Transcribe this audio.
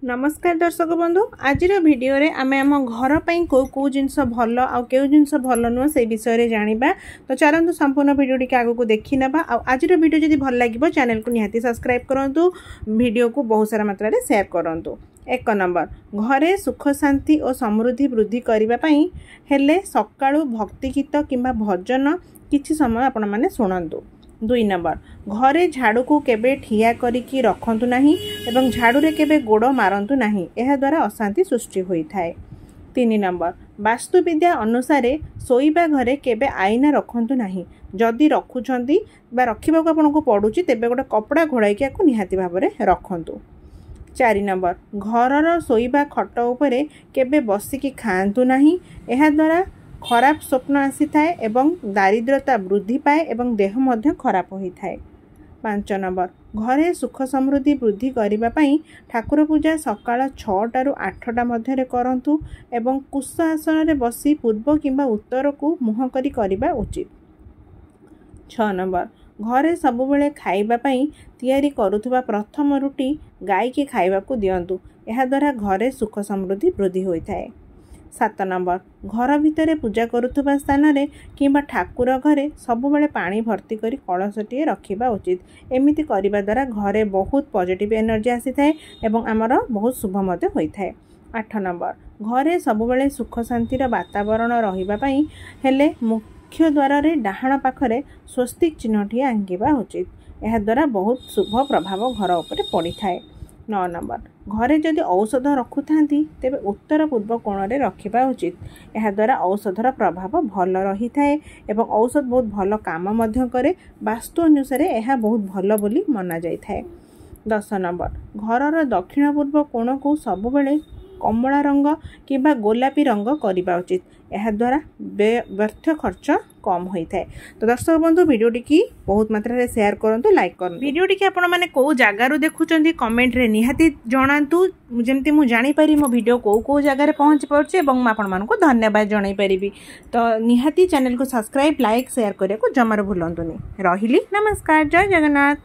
नमस्कार दर्शक बंधु आज भिडियो रे आमे आम घर पई को जिनस भल आ केउ जिनस भल नुह से विषय रे जानिबा। तो चलंतु संपूर्ण वीडियो टी आगु को देखि नबा। आ आज वीडियो जदि भल लागिबो चैनल को निहाती सब्सक्राइब करंतु, वीडियो को बहुत सारा मात्रा रे शेयर करंतु। 1 नंबर घरे सुख शांति और समृद्धि वृद्धि करबा पई हेले सकाळु भक्ति गीत किंबा भजन किछि समय आपण माने सुनंतु। 2 नंबर घरे झाड़ू को केबे ठिया करिकी रखंतु नाही एवं झाड़ू रे केबे गोड़ मारंतु नाही, एहा द्वारा अशांति सृष्टि होई थाए। 3 नंबर वास्तुविद्या अनुसार सोईबा घरे केबे आईना रखंतु नाही, जदि रखुछंती बा रखिबा को आपनको पडुची तेबे गोटे कपड़ा घोड़ाई के को निहाती भाबरे रखंतु। 4 नंबर घरर सोईबा खट उपरे केबे बसिकी खांतु नाही, एहा द्वारा खराब स्वप्न आसी थाए एवं दारिद्रता वृद्धि पाए एवं देह मध्य खराब होई थाए। 5 नंबर घरे सुख समृद्धि वृद्धि करिबा पई ठाकुर पूजा सकाळ 6टा रु 8टा मध्य करंतु एवं कुश आसन रे बसी पूर्व किंबा उत्तर को मुह करी करिबा उचित। 6 नंबर घरे सब बेले खाइबा पई तैयारी करुथुबा प्रथम रुटी गाय के खाइबा को दियंतु, एहा द्वारा घरे सुख समृद्धि वृद्धि होई थाए। 7 नंबर घर भितर पूजा करुथुबा स्थान रे किंबा ठाकुर घरे सब बेले पानी भर्ती करी कलशटी रखिबा उचित। एमिति करिबा द्वारा घरे बहुत पॉजिटिव एनर्जी आसी थाए एवं आमर बहुत शुभ मते होई थाए। 8 नंबर घरे सब बेले सुख शांतिर वातावरण रहिबा पई हेले मुख्य द्वार रे डाहाण पाखरे स्वस्तिक चिन्हटी आंकिबा उचित, एहा द्वारा बहुत शुभ प्रभाव घर उपरे पड़ी थाए। 9 नंबर घरे जदि औषध रखुथांती तेबे उत्तर पूर्व कोण रे रखिबा उचित, एहा द्वारा औषधर प्रभाव भल रही थाए एवं औषध बहुत भल काम मध्य करे। वास्तु अनुसार एहा बहुत भल बोली मना जाय थाए। 10 नंबर घरर दक्षिण पूर्व कोण को सब बेले कमला रंग किंबा गोलापी रंग करिबा उचित, एहा द्वारा व्यर्थ खर्च कम होई थाए। तो दर्शक बंधु वीडियो टी बहुत मात्रा रे शेयर करंतु, लाइक करंतु। वीडियो टी आपण माने को जागा रु देखुचंती कमेंट रे निहाती जणांतु, जेमती मु जानि पारि मो वीडियो को जागा रे पहुंच परछे एवं आपण मानको को धन्यवाद जणाई परिबी। तो निहाती चैनल को सब्सक्राइब लाइक शेयर करिया को जमार भूलंतुनी। रहिली नमस्कार, जय जगन्नाथ।